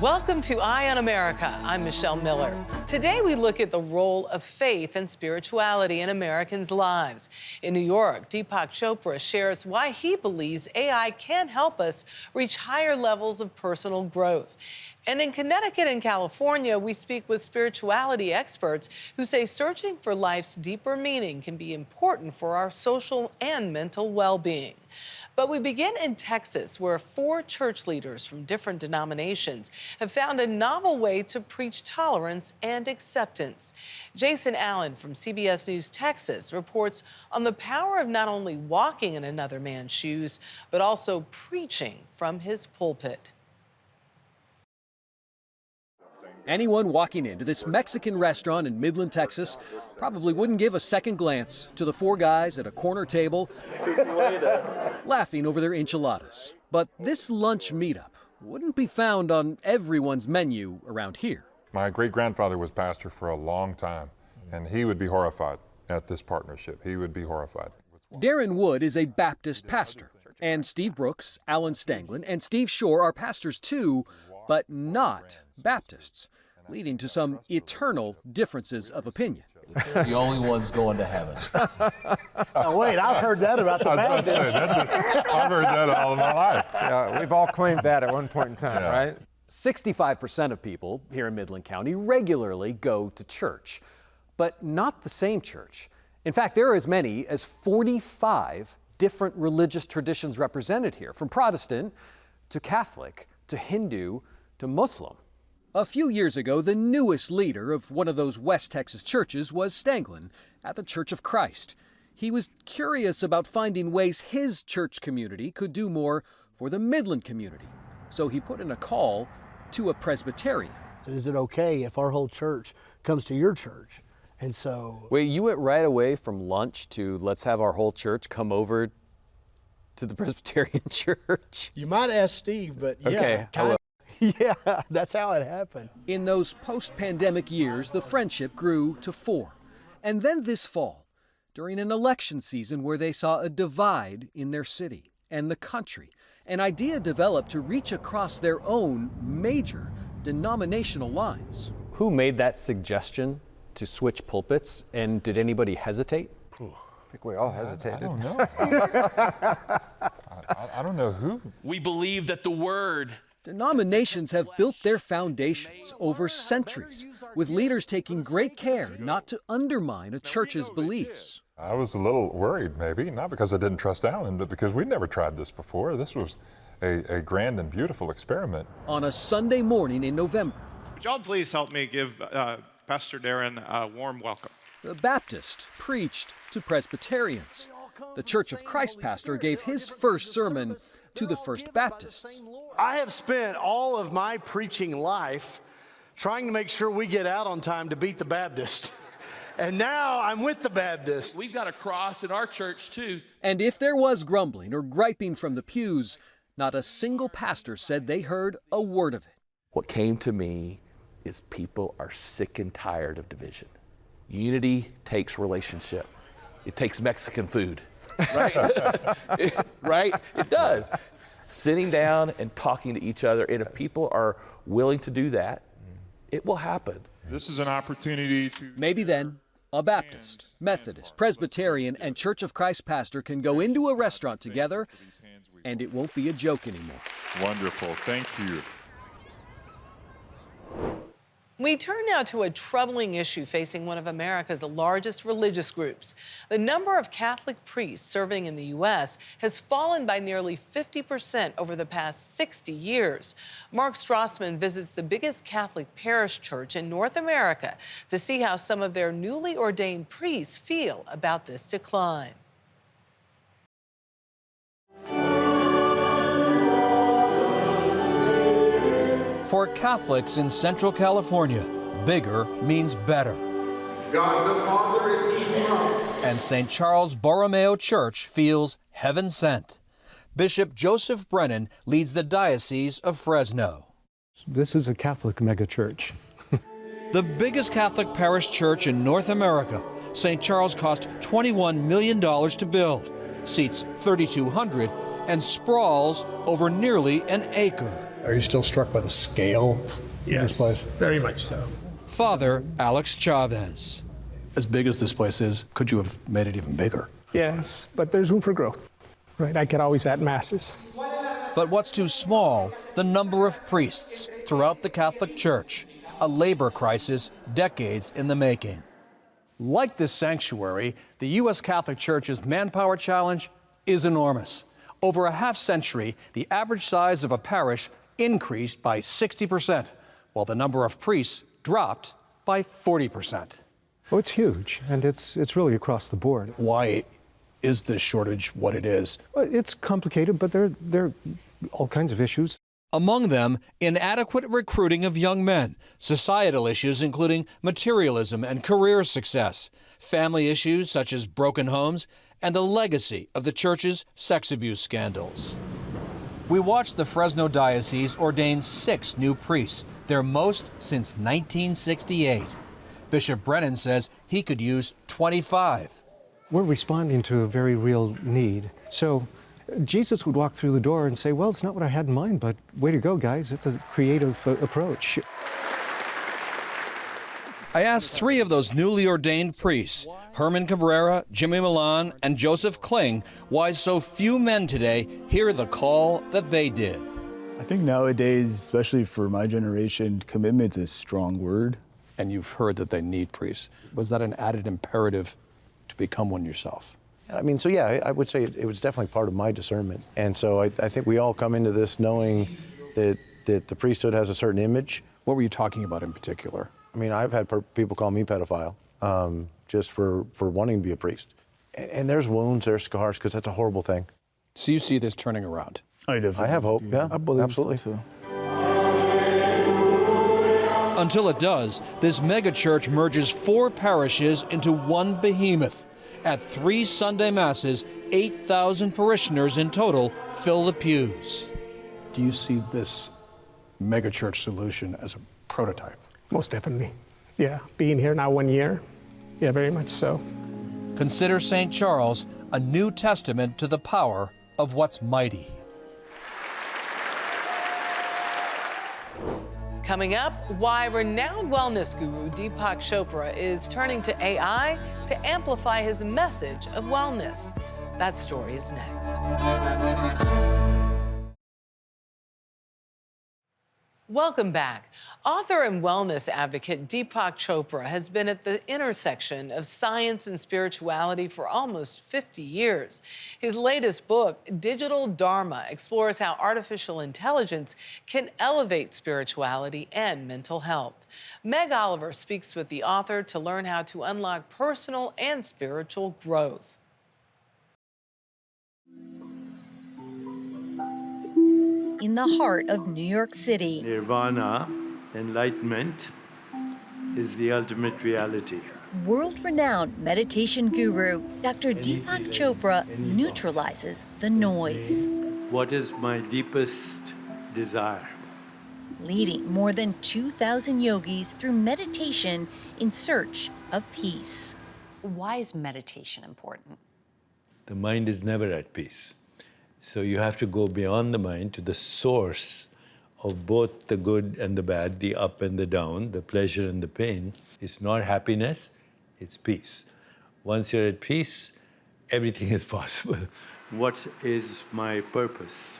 Welcome to Eye on America. I'm Michelle Miller. Today we look at the role of faith and spirituality in Americans' lives. In New York, Deepak Chopra shares why he believes AI can help us reach higher levels of personal growth. And in Connecticut and California, we speak with spirituality experts who say searching for life's deeper meaning can be important for our social and mental well-being. But we begin in Texas, where 4 church leaders from different denominations have found a novel way to preach tolerance and acceptance. Jason Allen from CBS News Texas reports on the power of not only walking in another man's shoes, but also preaching from his pulpit. Anyone walking into this Mexican restaurant in Midland, Texas, probably wouldn't give a second glance to the 4 guys at a corner table laughing over their enchiladas. But this lunch meetup wouldn't be found on everyone's menu around here. My great-grandfather was pastor for a long time, and he would be horrified at this partnership. He would be horrified. Darren Wood is a Baptist pastor, and Steve Brooks, Alan Stanglin, and Steve Shore are pastors too, but not Baptists, leading to some eternal differences of opinion. The only ones going to heaven. Oh, wait, I've heard that about the Baptists. I've heard that all of my life. Yeah, we've all claimed that at one point in time, right? 65% of people here in Midland County regularly go to church, but not the same church. In fact, there are as many as 45 different religious traditions represented here, from Protestant to Catholic to Hindu to Muslim. A few years ago, the newest leader of one of those West Texas churches was Stanglin at the Church of Christ. He was curious about finding ways his church community could do more for the Midland community. So he put in a call to a Presbyterian. So is it okay if our whole church comes to your church? And so... Wait, you went right away from lunch to let's have our whole church come over to the Presbyterian church? You might ask Steve, but yeah. Okay, Yeah, that's how it happened. In those post-pandemic years, the friendship grew to 4. And then this fall, during an election season where they saw a divide in their city and the country, an idea developed to reach across their own major denominational lines. Who made that suggestion to switch pulpits, and did anybody hesitate? I think we all hesitated. I don't know. I don't know who. We believe that the Word... Denominations have built their foundations over centuries, with leaders taking great care not to undermine a church's beliefs. I was a little worried, maybe, not because I didn't trust Alan, but because we'd never tried this before. This was a grand and beautiful experiment. On a Sunday morning in November, would y'all please help me give Pastor Darren a warm welcome. The Baptist preached to Presbyterians. The Church of Christ pastor gave his first sermon to the First Baptists. I have spent all of my preaching life trying to make sure we get out on time to beat the Baptist. And now I'm with the Baptist. We've got a cross in our church too. And if there was grumbling or griping from the pews, not a single pastor said they heard a word of it. What came to me is people are sick and tired of division. Unity takes relationship. It takes Mexican food, right? Right? It does. Sitting down and talking to each other, and if people are willing to do that, it will happen. This is an opportunity to... Maybe then, a Baptist, Methodist, Presbyterian, and Church of Christ pastor can go into a restaurant together, and it won't be a joke anymore. Wonderful. Thank you. We turn now to a troubling issue facing one of America's largest religious groups. The number of Catholic priests serving in the U.S. has fallen by nearly 50% over the past 60 years. Mark Strassman visits the biggest Catholic parish church in North America to see how some of their newly ordained priests feel about this decline. For Catholics in Central California, bigger means better. God the Father is in us. And St. Charles Borromeo Church feels heaven sent. Bishop Joseph Brennan leads the Diocese of Fresno. This is a Catholic megachurch. The biggest Catholic parish church in North America, St. Charles cost $21 million to build, seats 3,200, and sprawls over nearly an acre. Are you still struck by the scale of this place? Very much so. Father Alex Chavez. As big as this place is, could you have made it even bigger? Yes, but there's room for growth, right? I could always add masses. But what's too small? The number of priests throughout the Catholic Church. A labor crisis decades in the making. Like this sanctuary, the U.S. Catholic Church's manpower challenge is enormous. Over a half century, the average size of a parish increased by 60%, while the number of priests dropped by 40%. Oh, it's huge, and it's really across the board. Why is this shortage what it is? Well, it's complicated, but there are all kinds of issues. Among them, inadequate recruiting of young men, societal issues including materialism and career success, family issues such as broken homes, and the legacy of the church's sex abuse scandals. We watched the Fresno Diocese ordain 6 new priests, their most since 1968. Bishop Brennan says he could use 25. We're responding to a very real need. So Jesus would walk through the door and say, well, it's not what I had in mind, but way to go, guys. It's a creative approach. I asked 3 of those newly ordained priests, Herman Cabrera, Jimmy Milan, and Joseph Kling, why so few men today hear the call that they did. I think nowadays, especially for my generation, commitment's a strong word. And you've heard that they need priests. Was that an added imperative to become one yourself? I mean, so yeah, I would say it was definitely part of my discernment. And so I think we all come into this knowing that the priesthood has a certain image. What were you talking about in particular? I mean, I've had people call me pedophile just for wanting to be a priest. And there's wounds, there's scars, because that's a horrible thing. So you see this turning around? I have hope, yeah, I believe absolutely. so too. Until it does, this megachurch merges 4 parishes into one behemoth. At 3 Sunday Masses, 8,000 parishioners in total fill the pews. Do you see this megachurch solution as a prototype? Most definitely. Yeah, being here now 1 year, yeah, very much so. Consider St. Charles a new testament to the power of what's mighty. Coming up, why renowned wellness guru Deepak Chopra is turning to AI to amplify his message of wellness. That story is next. Welcome back. Author and wellness advocate Deepak Chopra has been at the intersection of science and spirituality for almost 50 years. His latest book, Digital Dharma, explores how artificial intelligence can elevate spirituality and mental health. Meg Oliver speaks with the author to learn how to unlock personal and spiritual growth. In the heart of New York City, Nirvana, enlightenment, is the ultimate reality. world-renowned meditation guru Dr. Deepak Chopra neutralizes the noise, What is my deepest desire? leading more than 2,000 yogis through meditation in search of peace. Why is meditation important? The mind is never at peace. So you have to go beyond the mind to the source of both the good and the bad, the up and the down, the pleasure and the pain. It's not happiness, it's peace. Once you're at peace, everything is possible. What is my purpose?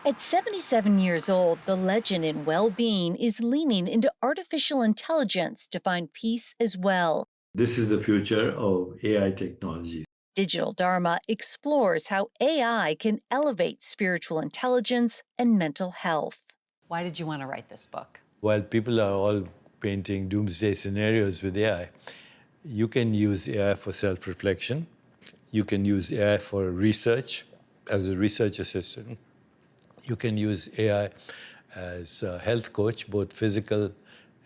At 77 years old, the legend in well-being is leaning into artificial intelligence to find peace as well. This is the future of AI technology. Digital Dharma explores how AI can elevate spiritual intelligence and mental health. Why did you want to write this book? While people are all painting doomsday scenarios with AI, you can use AI for self-reflection. You can use AI for research as a research assistant. You can use AI as a health coach, both physical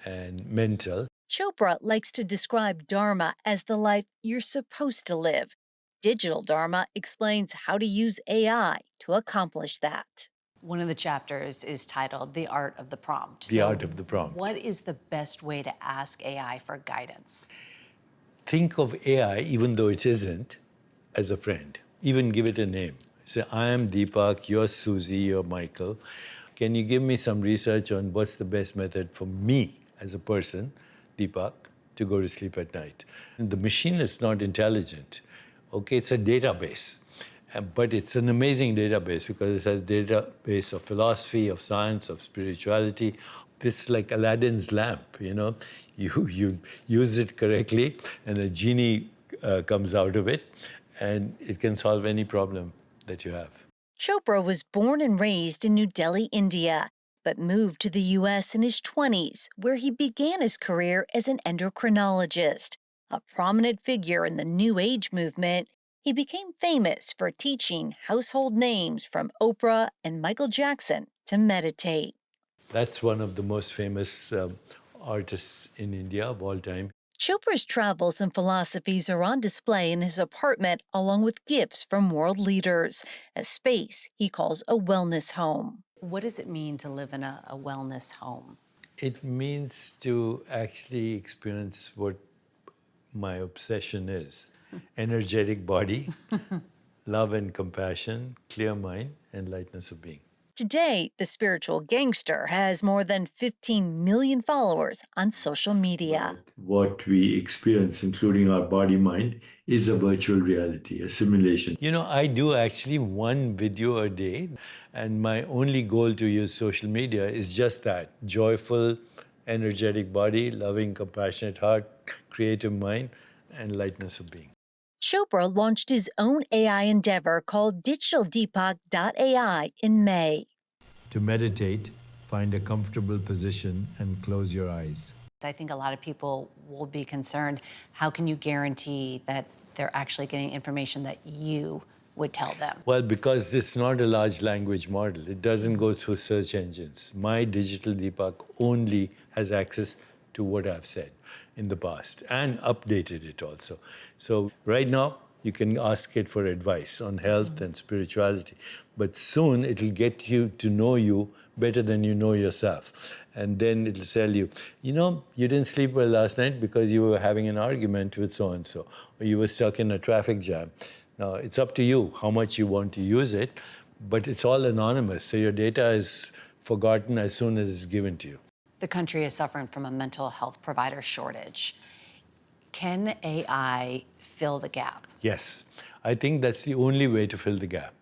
and mental. Chopra likes to describe Dharma as the life you're supposed to live. Digital Dharma explains how to use AI to accomplish that. One of the chapters is titled The Art of the Prompt. The Art of the Prompt. What is the best way to ask AI for guidance? Think of AI, even though it isn't, as a friend. Even give it a name. Say, I am Deepak, you're Susie, you're Michael. can you give me some research on what's the best method for me as a person, Deepak, to go to sleep at night? And the machine is not intelligent. Okay, it's a database. But it's an amazing database because it has database of philosophy, of science, of spirituality. It's like Aladdin's lamp, you know. You use it correctly and a genie comes out of it and it can solve any problem that you have. Chopra was born and raised in New Delhi, India, but moved to the U.S. in his 20s, where he began his career as an endocrinologist. A prominent figure in the New Age movement, he became famous for teaching household names from Oprah and Michael Jackson to meditate. That's one of the most famous artists in India of all time. Chopra's travels and philosophies are on display in his apartment, along with gifts from world leaders, a space he calls a wellness home. What does it mean to live in a wellness home? It means to actually experience what my obsession is. Energetic body, love and compassion, clear mind, and lightness of being. Today, the spiritual gangster has more than 15 million followers on social media. What we experience, including our body-mind, is a virtual reality, a simulation. You know, I do actually one video a day, and my only goal to use social media is just that: joyful, energetic body, loving, compassionate heart, creative mind, and lightness of being. Chopra launched his own AI endeavor called digitaldeepak.ai in May. To meditate, find a comfortable position and close your eyes. I think a lot of people will be concerned, how can you guarantee that they're actually getting information that you would tell them? Well, because it's not a large language model. It doesn't go through search engines. My digital Deepak only has access to what I've said in the past and updated it also. So right now, you can ask it for advice on health and spirituality. But soon, it'll get you to know you better than you know yourself. And then it'll tell you, you know, you didn't sleep well last night because you were having an argument with so-and-so, or you were stuck in a traffic jam. Now, it's up to you how much you want to use it, but it's all anonymous, so your data is forgotten as soon as it's given to you. The country is suffering from a mental health provider shortage. Can AI fill the gap? Yes, I think that's the only way to fill the gap,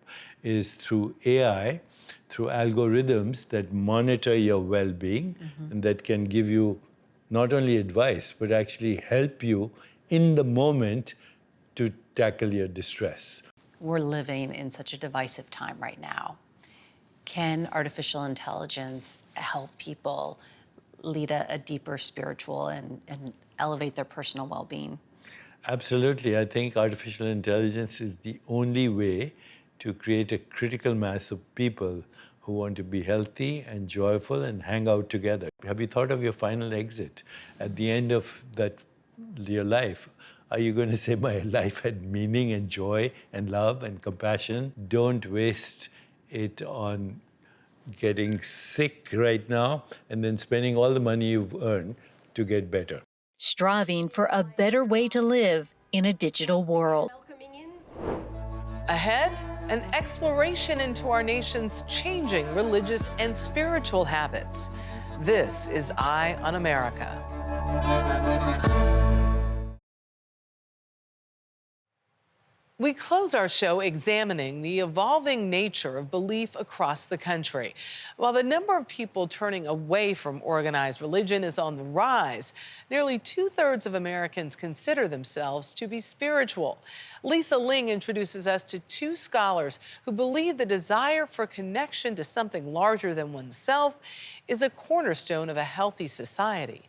is through AI, through algorithms that monitor your well-being and that can give you not only advice, but actually help you in the moment to tackle your distress. We're living in such a divisive time right now. Can artificial intelligence help people lead a deeper spiritual and elevate their personal well-being? Absolutely. I think artificial intelligence is the only way to create a critical mass of people who want to be healthy and joyful and hang out together. Have you thought of your final exit? At the end of your life, are you going to say, my life had meaning and joy and love and compassion? Don't waste it on getting sick right now and then spending all the money you've earned to get better. Striving for a better way to live in a digital world. Ahead, an exploration into our nation's changing religious and spiritual habits. This is Eye on America. We close our show examining the evolving nature of belief across the country. While the number of people turning away from organized religion is on the rise, nearly 2/3 of Americans consider themselves to be spiritual. Lisa Ling introduces us to two scholars who believe the desire for connection to something larger than oneself is a cornerstone of a healthy society.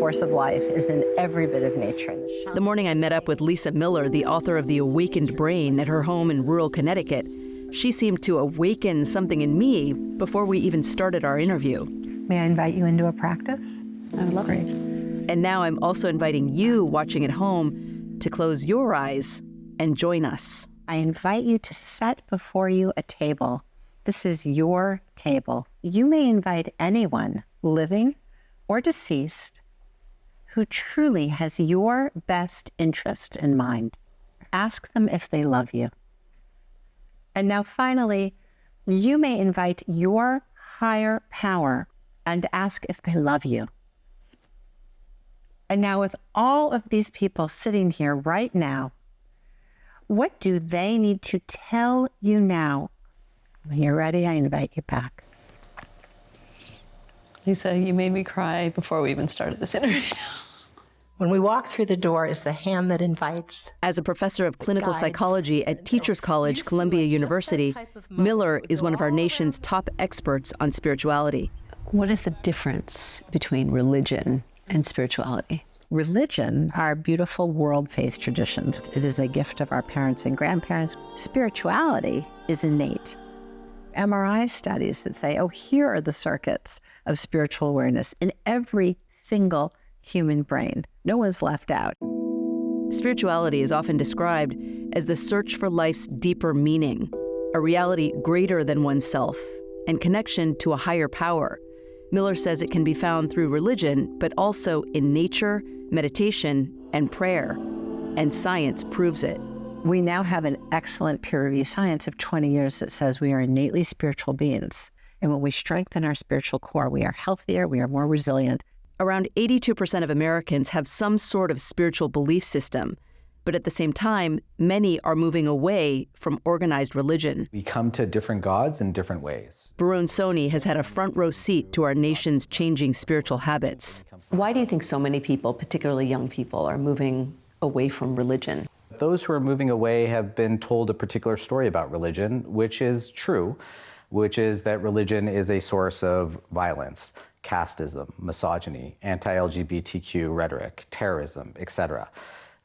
Force of life is in every bit of nature. The morning I met up with Lisa Miller, the author of The Awakened Brain, at her home in rural Connecticut, she seemed to awaken something in me before we even started our interview. May I invite you into a practice? I would love it. And now I'm also inviting you watching at home to close your eyes and join us. I invite you to set before you a table. This is your table. You may invite anyone, living or deceased, who truly has your best interest in mind. ask them if they love you. And now finally, you may invite your higher power and ask if they love you. And now with all of these people sitting here right now, what do they need to tell you now? When you're ready, I invite you back. Lisa, you made me cry before we even started this interview. When we walk through the door is the hand that invites. As a professor of clinical guides, psychology at Teachers College, Columbia University, Miller is one of our nation's top experts on spirituality. What is the difference between religion and spirituality? Religion are beautiful world faith traditions. It is a gift of our parents and grandparents. Spirituality is innate. MRI studies that say, oh, here are the circuits of spiritual awareness in every single human brain. No one's left out. Spirituality is often described as the search for life's deeper meaning, a reality greater than oneself, and connection to a higher power. Miller says it can be found through religion, but also in nature, meditation, and prayer. And science proves it. We now have an excellent peer-reviewed science of 20 years that says we are innately spiritual beings. And when we strengthen our spiritual core, we are healthier, we are more resilient. Around 82% of Americans have some sort of spiritual belief system. But at the same time, many are moving away from organized religion. We come to different gods in different ways. Varun Soni has had a front row seat to our nation's changing spiritual habits. Why do you think so many people, particularly young people, are moving away from religion? Those who are moving away have been told a particular story about religion, which is true, which is that religion is a source of violence, casteism, misogyny, anti-LGBTQ rhetoric, terrorism, etc.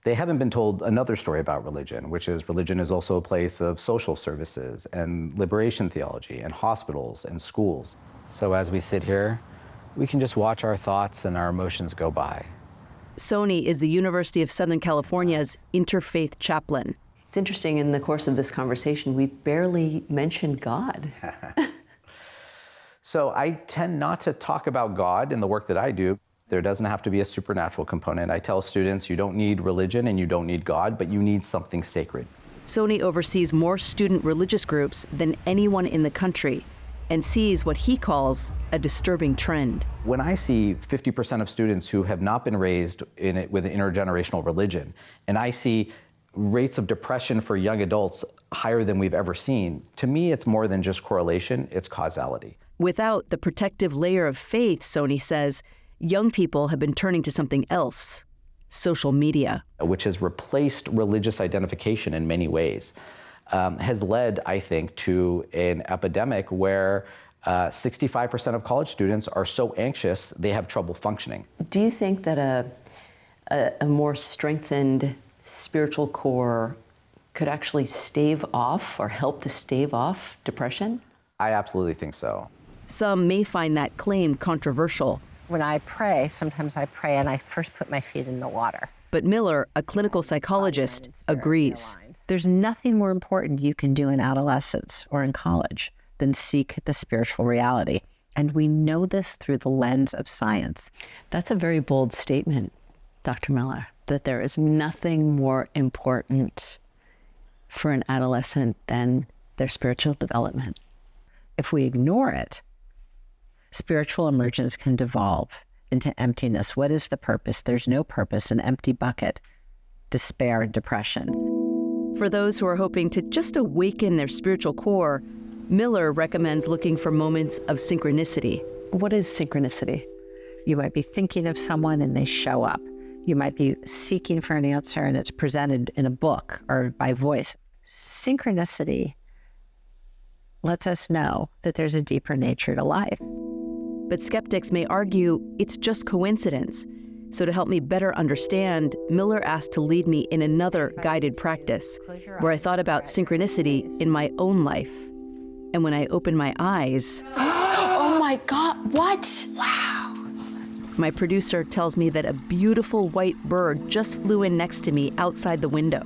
They haven't been told another story about religion, which is religion is also a place of social services and liberation theology and hospitals and schools. So as we sit here, we can just watch our thoughts and our emotions go by. Soni is the University of Southern California's Interfaith chaplain. It's interesting, in the course of this conversation, we barely mentioned God. So I tend not to talk about God in the work that I do. There doesn't have to be a supernatural component. I tell students you don't need religion and you don't need God, but you need something sacred. Soni oversees more student religious groups than anyone in the country and sees what he calls a disturbing trend. When I see 50% of students who have not been raised in it with an intergenerational religion, and I see rates of depression for young adults higher than we've ever seen, to me it's more than just correlation, it's causality. Without the protective layer of faith, Soni says, young people have been turning to something else, social media. Which has replaced religious identification in many ways. Has led, I think, to an epidemic where 65% of college students are so anxious they have trouble functioning. Do you think that a more strengthened spiritual core could actually stave off or help to stave off depression? I absolutely think so. Some may find that claim controversial. When I pray, sometimes I pray and I first put my feet in the water. But Miller, a clinical psychologist, agrees. There's nothing more important you can do in adolescence or in college than seek the spiritual reality. And we know this through the lens of science. That's a very bold statement, Dr. Miller, that there is nothing more important for an adolescent than their spiritual development. If we ignore it, spiritual emergence can devolve into emptiness. What is the purpose? There's no purpose, an empty bucket, despair, depression. For those who are hoping to just awaken their spiritual core, Miller recommends looking for moments of synchronicity. What is synchronicity? You might be thinking of someone and they show up. You might be seeking for an answer and it's presented in a book or by voice. Synchronicity lets us know that there's a deeper nature to life. But skeptics may argue it's just coincidence. So to help me better understand, Miller asked to lead me in another guided practice where I thought about synchronicity in my own life. And when I opened my eyes... Oh my God, what? Wow. My producer tells me that a beautiful white bird just flew in next to me outside the window.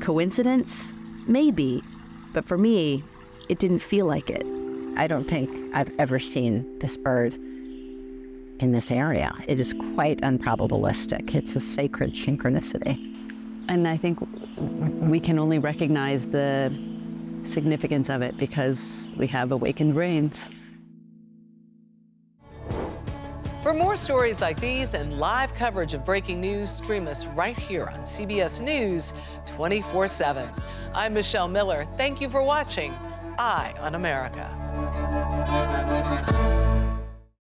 Coincidence? Maybe. But for me, it didn't feel like it. I don't think I've ever seen this bird in this area. It is quite unprobabilistic. It's a sacred synchronicity. And I think we can only recognize the significance of it because we have awakened brains. For more stories like these and live coverage of breaking news, stream us right here on CBS News 24/7. I'm Michelle Miller. Thank you for watching Eye on America.